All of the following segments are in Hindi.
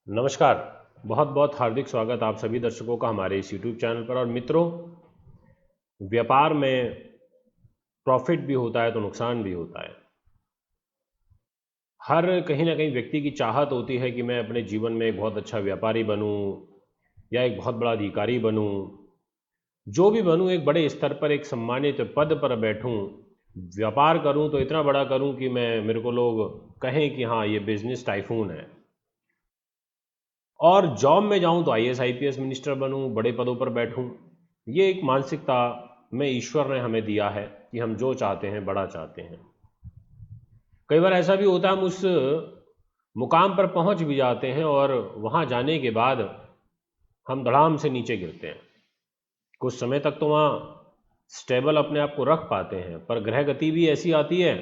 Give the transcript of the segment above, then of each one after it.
नमस्कार। बहुत बहुत हार्दिक स्वागत आप सभी दर्शकों का हमारे इस यूट्यूब चैनल पर। और मित्रों, व्यापार में प्रॉफिट भी होता है तो नुकसान भी होता है। हर कहीं ना कहीं व्यक्ति की चाहत होती है कि मैं अपने जीवन में एक बहुत अच्छा व्यापारी बनूं या एक बहुत बड़ा अधिकारी बनूं, जो भी बनूं एक बड़े स्तर पर एक सम्मानित पद पर बैठूं, व्यापार करूं तो इतना बड़ा करूं कि मेरे को लोग कहें कि हाँ, ये बिजनेस टाइफून है। और जॉब में जाऊं तो आईएएस आईपीएस मिनिस्टर बनूं, बड़े पदों पर बैठूं। ये एक मानसिकता में ईश्वर ने हमें दिया है कि हम जो चाहते हैं बड़ा चाहते हैं। कई बार ऐसा भी होता है हम उस मुकाम पर पहुंच भी जाते हैं और वहां जाने के बाद हम धड़ाम से नीचे गिरते हैं। कुछ समय तक तो वहां स्टेबल अपने आप को रख पाते हैं, पर ग्रह गति भी ऐसी आती है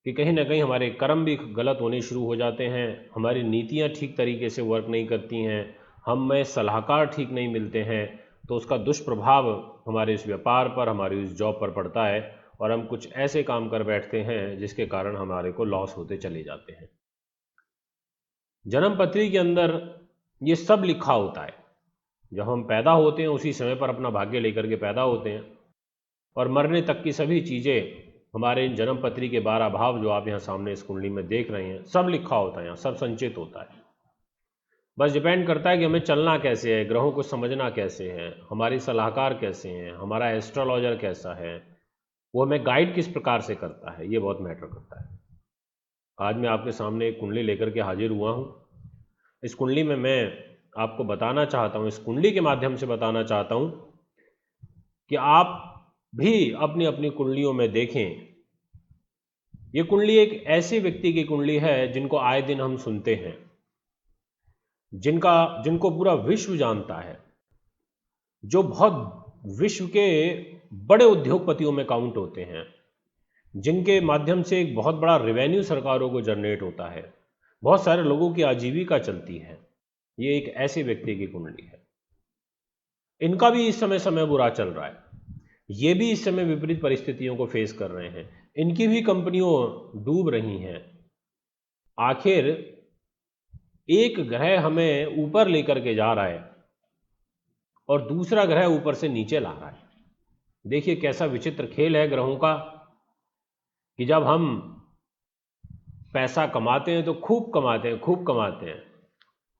कि कहीं ना कहीं हमारे कर्म भी गलत होने शुरू हो जाते हैं, हमारी नीतियां ठीक तरीके से वर्क नहीं करती हैं, हम में सलाहकार ठीक नहीं मिलते हैं, तो उसका दुष्प्रभाव हमारे इस व्यापार पर, हमारी इस जॉब पर पड़ता है और हम कुछ ऐसे काम कर बैठते हैं जिसके कारण हमारे को लॉस होते चले जाते हैं। जन्म पत्री के अंदर ये सब लिखा होता है। जब हम पैदा होते हैं उसी समय पर अपना भाग्य लेकर के पैदा होते हैं और मरने तक की सभी चीज़ें हमारे इन जन्म पत्री के 12 भाव जो आप यहाँ सामने इस कुंडली में देख रहे हैं, सब लिखा होता है, यहाँ सब संचित होता है। बस डिपेंड करता है कि हमें चलना कैसे है, ग्रहों को समझना कैसे है, हमारी सलाहकार कैसे हैं, हमारा एस्ट्रोलॉजर कैसा है, वो हमें गाइड किस प्रकार से करता है, ये बहुत मैटर करता है। आज मैं आपके सामने एक कुंडली लेकर के हाजिर हुआ हूँ। इस कुंडली में मैं आपको बताना चाहता हूँ, इस कुंडली के माध्यम से बताना चाहता हूँ कि आप भी अपनी अपनी कुंडलियों में देखें। ये कुंडली एक ऐसे व्यक्ति की कुंडली है जिनको आए दिन हम सुनते हैं, जिनको पूरा विश्व जानता है, जो बहुत विश्व के बड़े उद्योगपतियों में काउंट होते हैं, जिनके माध्यम से एक बहुत बड़ा रेवेन्यू सरकारों को जनरेट होता है, बहुत सारे लोगों की आजीविका चलती है। ये एक ऐसे व्यक्ति की कुंडली है। इनका भी इस समय समय बुरा चल रहा है, ये भी इस समय विपरीत परिस्थितियों को फेस कर रहे हैं, इनकी भी कंपनियों डूब रही हैं। आखिर एक ग्रह हमें ऊपर लेकर के जा रहा है और दूसरा ग्रह ऊपर से नीचे ला रहा है। देखिए कैसा विचित्र खेल है ग्रहों का, कि जब हम पैसा कमाते हैं तो खूब कमाते हैं, खूब कमाते हैं,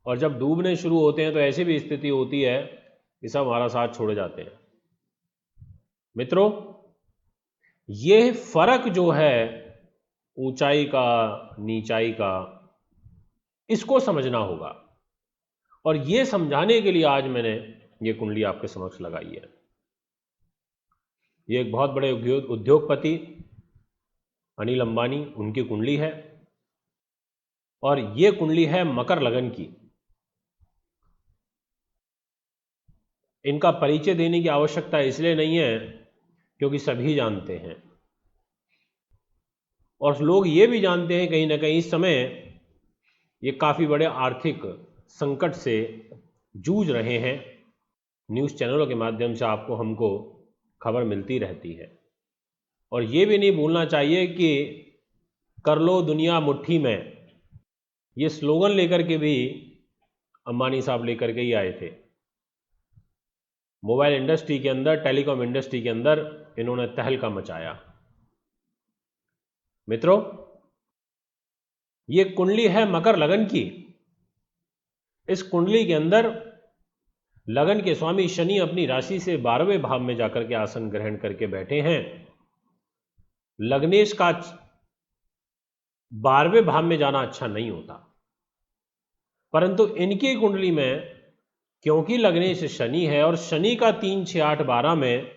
और जब डूबने शुरू होते हैं तो ऐसी भी स्थिति होती है कि सब हमारा साथ छोड़ जाते हैं। मित्रों, ये फर्क जो है ऊंचाई का, नीचाई का, इसको समझना होगा। और ये समझाने के लिए आज मैंने ये कुंडली आपके समक्ष लगाई है। ये एक बहुत बड़े उद्योगपति अनिल अंबानी, उनकी कुंडली है और ये कुंडली है मकर लगन की। इनका परिचय देने की आवश्यकता इसलिए नहीं है क्योंकि सभी जानते हैं, और लोग ये भी जानते हैं कहीं ना कहीं इस समय ये काफ़ी बड़े आर्थिक संकट से जूझ रहे हैं। न्यूज़ चैनलों के माध्यम से आपको हमको खबर मिलती रहती है। और ये भी नहीं भूलना चाहिए कि कर लो दुनिया मुट्ठी में, ये स्लोगन लेकर के भी अंबानी साहब लेकर के ही आए थे। मोबाइल इंडस्ट्री के अंदर, टेलीकॉम इंडस्ट्री के अंदर इन्होंने तहलका मचाया। मित्रों, ये कुंडली है मकर लगन की। इस कुंडली के अंदर लगन के स्वामी शनि अपनी राशि से 12वें भाव में जाकर के आसन ग्रहण करके बैठे हैं। लग्नेश का 12वें भाव में जाना अच्छा नहीं होता, परंतु इनकी कुंडली में क्योंकि लग्नेश शनि है और शनि का 3, 6, 8, 12 में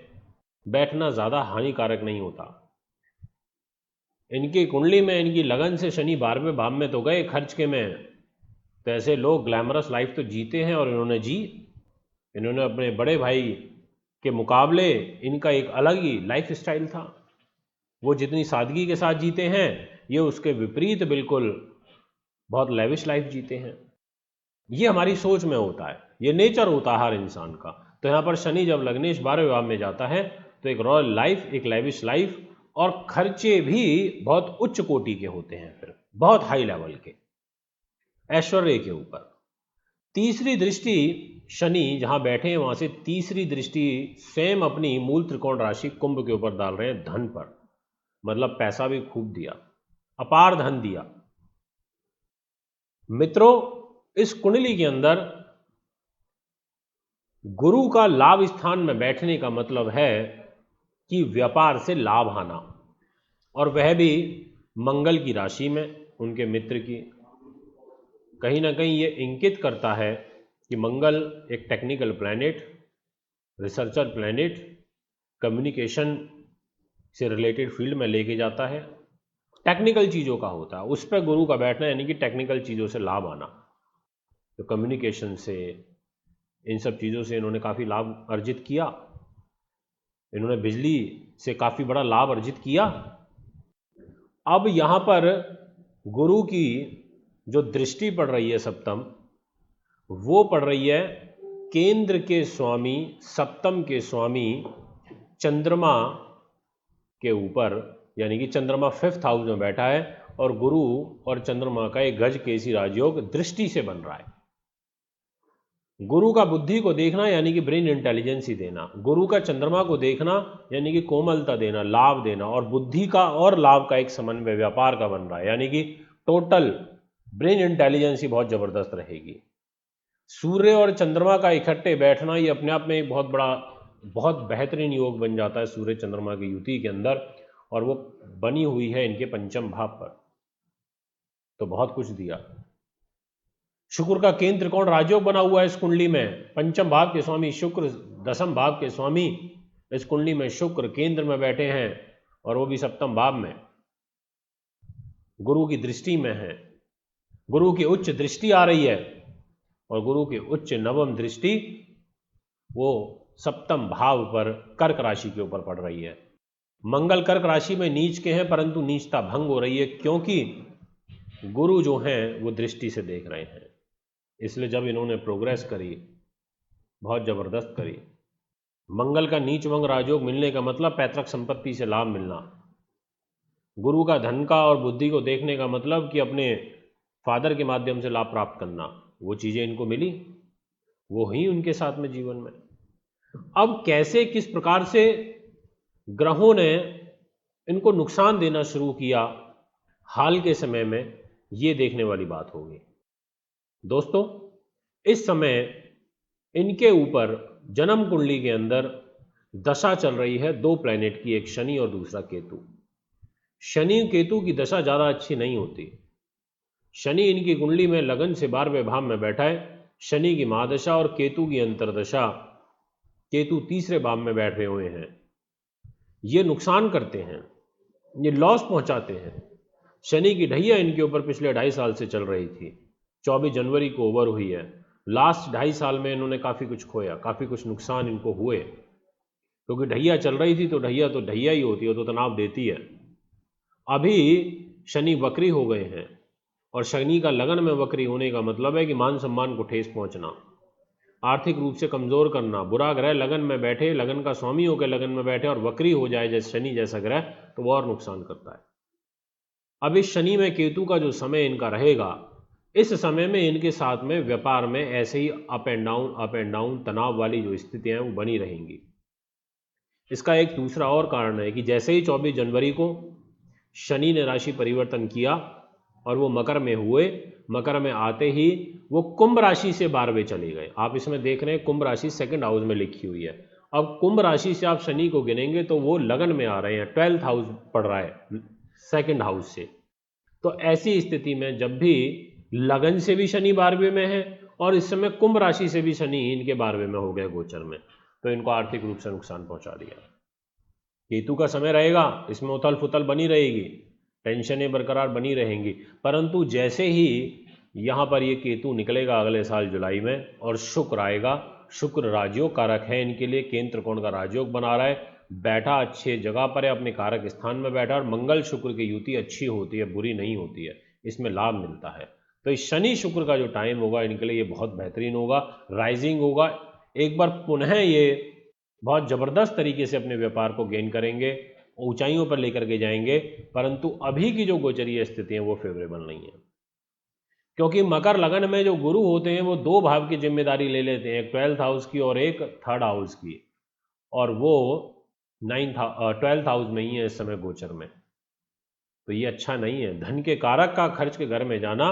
बैठना ज्यादा हानिकारक नहीं होता। इनकी कुंडली में इनकी लगन से शनि 12वें भाव में तो गए खर्च के में, तो ऐसे लोग ग्लैमरस लाइफ तो जीते हैं और इन्होंने अपने बड़े भाई के मुकाबले इनका एक अलग ही लाइफ स्टाइल था। वो जितनी सादगी के साथ जीते हैं, ये उसके विपरीत बिल्कुल बहुत लेविश लाइफ जीते हैं। ये हमारी सोच में होता है, ये नेचर होता है हर इंसान का। तो यहाँ पर शनि जब लग्नेश 12वें भाव में जाता है तो एक रॉयल लाइफ, एक लेविश लाइफ, और खर्चे भी बहुत उच्च कोटि के होते हैं, फिर बहुत हाई लेवल के। ऐश्वर्य के ऊपर। तीसरी दृष्टि शनि जहां बैठे हैं वहां से तीसरी दृष्टि स्वयं अपनी मूल त्रिकोण राशि कुंभ के ऊपर डाल रहे हैं, धन पर। मतलब पैसा भी खूब दिया, अपार धन दिया। मित्रों, इस कुंडली के अंदर गुरु का लाभ स्थान में बैठने का मतलब है कि व्यापार से लाभ आना, और वह भी मंगल की राशि में, उनके मित्र की। कहीं ना कहीं ये इंगित करता है कि मंगल एक technical planet, researcher planet, communication से रिलेटेड फील्ड में लेके जाता है, टेक्निकल चीज़ों का होता है। उस पर गुरु का बैठना यानी कि टेक्निकल चीज़ों से लाभ आना। तो कम्युनिकेशन से, इन सब चीज़ों से इन्होंने काफ़ी लाभ अर्जित किया। इन्होंने बिजली से काफ़ी बड़ा लाभ अर्जित किया। अब यहाँ पर गुरु की जो दृष्टि पड़ रही है सप्तम, वो पड़ रही है केंद्र के स्वामी, सप्तम के स्वामी चंद्रमा के ऊपर, यानी कि चंद्रमा 5th हाउस में बैठा है और गुरु और चंद्रमा का एक गज केसी राजयोग दृष्टि से बन रहा है। गुरु का बुद्धि को देखना यानी कि ब्रेन इंटेलिजेंस ही देना, गुरु का चंद्रमा को देखना यानी कि कोमलता देना, लाभ देना, और बुद्धि का और लाभ का एक समन्वय व्यापार का बन रहा है, यानी कि टोटल ब्रेन इंटेलिजेंस ही बहुत जबरदस्त रहेगी। सूर्य और चंद्रमा का इकट्ठे बैठना ये अपने आप में एक बहुत बड़ा, बहुत बेहतरीन योग बन जाता है सूर्य चंद्रमा की युति के अंदर, और वो बनी हुई है इनके पंचम भाव पर। तो बहुत कुछ दिया। शुक्र का केंद्र त्रिकोण राजयोग बना हुआ है इस कुंडली में, पंचम भाव के स्वामी शुक्र, दसम भाव के स्वामी इस कुंडली में शुक्र केंद्र में बैठे हैं, और वो भी सप्तम भाव में, गुरु की दृष्टि में है। गुरु की उच्च दृष्टि आ रही है, और गुरु की उच्च नवम दृष्टि वो सप्तम भाव पर कर्क राशि के ऊपर पड़ रही है। मंगल कर्क राशि में नीच के हैं, परंतु नीचता भंग हो रही है, क्योंकि गुरु जो हैं वो दृष्टि से देख रहे हैं। इसलिए जब इन्होंने प्रोग्रेस करी, बहुत जबरदस्त करी। मंगल का नीच भंग राजयोग मिलने का मतलब पैतृक संपत्ति से लाभ मिलना। गुरु का धन का और बुद्धि को देखने का मतलब कि अपने फादर के माध्यम से लाभ प्राप्त करना। वो चीजें इनको मिली, वो ही उनके साथ में जीवन में। अब कैसे, किस प्रकार से ग्रहों ने इनको नुकसान देना शुरू किया हाल के समय में, ये देखने वाली बात होगी। दोस्तों, इस समय इनके ऊपर जन्म कुंडली के अंदर दशा चल रही है दो प्लैनेट की, एक शनि और दूसरा केतु। शनि केतु की दशा ज़्यादा अच्छी नहीं होती। शनि इनकी कुंडली में लगन से 12वें भाव में बैठा है, शनि की महादशा और केतु की अंतरदशा, केतु तीसरे भाव में बैठे हुए हैं। ये नुकसान करते हैं, ये लॉस पहुंचाते हैं। शनि की ढैया इनके ऊपर पिछले 2.5 साल से चल रही थी, 24 जनवरी को ओवर हुई है। लास्ट 2.5 साल में इन्होंने काफ़ी कुछ खोया, काफ़ी कुछ नुकसान इनको हुए, क्योंकि ढैया चल रही थी तो ढैया ही होती है, तो तनाव देती है। अभी शनि वक्री हो गए हैं, और शनि का लगन में वक्री होने का मतलब है कि मान सम्मान को ठेस पहुंचना, आर्थिक रूप से कमजोर करना। बुरा ग्रह लगन में बैठे, लगन का स्वामी होकर लगन में बैठे और वक्री हो जाए जैसे शनि जैसा ग्रह, तो वो और नुकसान करता है। अब इस शनि में केतु का जो समय इनका रहेगा, इस समय में इनके साथ में व्यापार में ऐसे ही अप एंड डाउन तनाव वाली जो स्थितियां हैं वो बनी रहेंगी। इसका एक दूसरा और कारण है कि जैसे ही 24 जनवरी को शनि ने राशि परिवर्तन किया और वो मकर में हुए, मकर में आते ही वो कुंभ राशि से 12वें चले गए। आप इसमें देख रहे हैं कुंभ राशि 2nd हाउस में लिखी हुई है। अब कुंभ राशि से आप शनि को गिनेंगे तो वो लगन में आ रहे हैं, 12th हाउस पड़ रहा है 2nd हाउस से। तो ऐसी स्थिति में जब भी लगन से भी शनि 12वें में है और इस समय कुंभ राशि से भी शनि इनके 12वें में हो गए गोचर में, तो इनको आर्थिक रूप से नुकसान पहुंचा दिया। केतु का समय रहेगा, इसमें उथल फुथल बनी रहेगी, टेंशनें बरकरार बनी रहेंगी, परंतु जैसे ही यहाँ पर ये केतु निकलेगा अगले साल जुलाई में और शुक्र आएगा, शुक्र राजयोग कारक है इनके लिए, केंद्र त्रिकोण का राजयोग बना रहा है, बैठा अच्छे जगह पर है, अपने कारक स्थान में बैठा, और मंगल शुक्र की युति अच्छी होती है, बुरी नहीं होती है, इसमें लाभ मिलता है। तो इस शनि शुक्र का जो टाइम होगा इनके लिए ये बहुत बेहतरीन होगा, राइजिंग होगा। एक बार पुनः ये बहुत ज़बरदस्त तरीके से अपने व्यापार को गेन करेंगे, ऊंचाइयों पर लेकर के जाएंगे, परंतु अभी की जो गोचरीय स्थिति है वो फेवरेबल नहीं है। क्योंकि मकर लगन में जो गुरु होते हैं वो 2 भाव की जिम्मेदारी ले लेते हैं, एक 12th हाउस की और एक 3rd हाउस की, और वो 12th हाउस में ही है इस समय गोचर में। तो ये अच्छा नहीं है। धन के कारक का खर्च के घर में जाना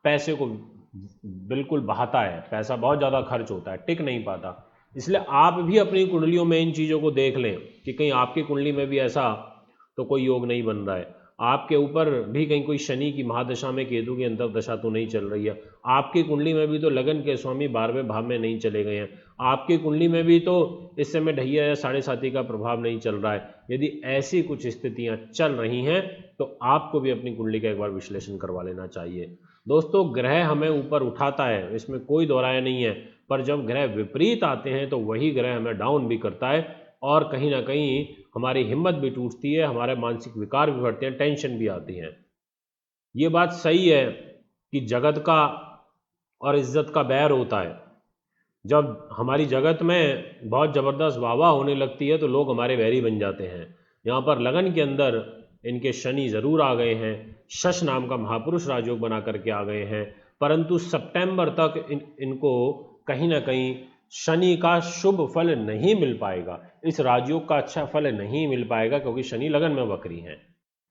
पैसे को बिल्कुल बहाता है, पैसा बहुत ज़्यादा खर्च होता है, टिक नहीं पाता। इसलिए आप भी अपनी कुंडलियों में इन चीज़ों को देख लें कि कहीं आपकी कुंडली में भी ऐसा तो कोई योग नहीं बन रहा है, आपके ऊपर भी कहीं कोई शनि की महादशा में केतु की अंतर्दशा तो नहीं चल रही है, आपकी कुंडली में भी तो लगन के स्वामी 12वें भाव में नहीं चले गए हैं, आपकी कुंडली में भी तो इस समय ढैया या साढ़े साथी का प्रभाव नहीं चल रहा है। यदि ऐसी कुछ स्थितियां चल रही हैं तो आपको भी अपनी कुंडली का एक बार विश्लेषण करवा लेना चाहिए। दोस्तों, ग्रह हमें ऊपर उठाता है, इसमें कोई दोहराया नहीं है, पर जब ग्रह विपरीत आते हैं तो वही ग्रह हमें डाउन भी करता है और कहीं ना कहीं हमारी हिम्मत भी टूटती है, हमारे मानसिक विकार भी बढ़ते हैं, टेंशन भी आती है। ये बात सही है कि जगत का और इज्जत का बैर होता है। जब हमारी जगत में बहुत ज़बरदस्त वाह होने लगती है तो लोग हमारे वैरी बन जाते हैं। यहाँ पर लगन के अंदर इनके शनि ज़रूर आ गए हैं, शश नाम का महापुरुष राजयोग बना करके आ गए हैं, परंतु सितंबर तक इनको कहीं ना कहीं शनि का शुभ फल नहीं मिल पाएगा, इस राजयोग का अच्छा फल नहीं मिल पाएगा, क्योंकि शनि लगन में वक्री हैं।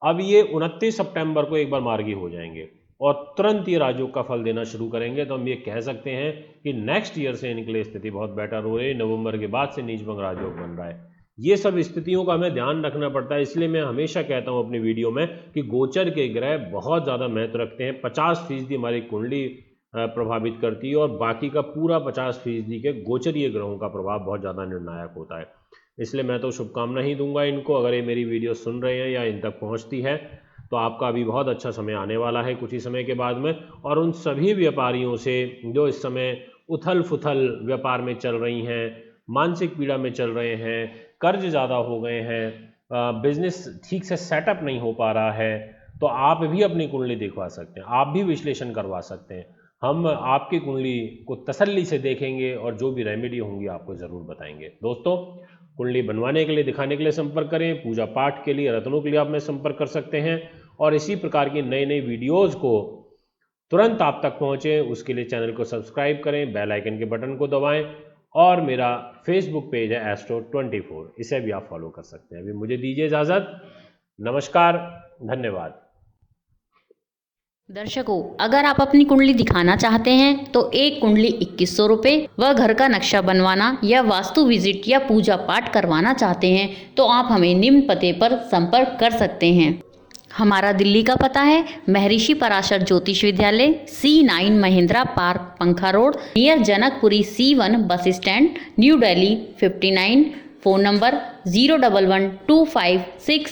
अब ये 29 सितंबर को एक बार मार्गी हो जाएंगे और तुरंत ये राजयोग का फल देना शुरू करेंगे। तो हम ये कह सकते हैं कि नेक्स्ट ईयर से इनके लिए स्थिति बहुत बेटर हो रही है। नवंबर के बाद से नीचभंग राजयोग बन रहा है। ये सब स्थितियों का हमें ध्यान रखना पड़ता है। इसलिए मैं हमेशा कहता हूँ अपनी वीडियो में कि गोचर के ग्रह बहुत ज़्यादा महत्व रखते हैं। 50% हमारी कुंडली प्रभावित करती है और बाकी का पूरा 50% के गोचरीय ग्रहों का प्रभाव बहुत ज़्यादा निर्णायक होता है। इसलिए मैं तो शुभकामना ही दूंगा इनको। अगर ये मेरी वीडियो सुन रहे हैं या इन तक पहुंचती है तो आपका अभी बहुत अच्छा समय आने वाला है कुछ ही समय के बाद में। और उन सभी व्यापारियों से जो इस समय उथल फुथल व्यापार में चल रही हैं, मानसिक पीड़ा में चल रहे हैं, कर्ज ज़्यादा हो गए हैं, बिजनेस ठीक से सेटअप नहीं हो पा रहा है, तो आप भी अपनी कुंडली दिखवा सकते हैं, आप भी विश्लेषण करवा सकते हैं। हम आपकी कुंडली को तसल्ली से देखेंगे और जो भी रेमेडी होंगी आपको ज़रूर बताएंगे। दोस्तों, कुंडली बनवाने के लिए, दिखाने के लिए संपर्क करें। पूजा पाठ के लिए, रत्नों के लिए आप में संपर्क कर सकते हैं। और इसी प्रकार की नई नई वीडियोज़ को तुरंत आप तक पहुँचे उसके लिए चैनल को सब्सक्राइब करें, बेल आइकन के बटन को दबाएं और मेरा फेसबुक पेज है Astro24, इसे भी आप फॉलो कर सकते हैं। अभी मुझे दीजिए इजाज़त। नमस्कार, धन्यवाद। दर्शकों, अगर आप अपनी कुंडली दिखाना चाहते हैं तो एक कुंडली 2100 रुपये व घर का नक्शा बनवाना या वास्तु विजिट या पूजा पाठ करवाना चाहते हैं तो आप हमें निम्न पते पर संपर्क कर सकते हैं। हमारा दिल्ली का पता है महर्षि पराशर ज्योतिष विद्यालय, C9 महिंद्रा पार्क, पंखा road, near Janakpuri, C1 bus stand, new Delhi 59। Phone number 0112556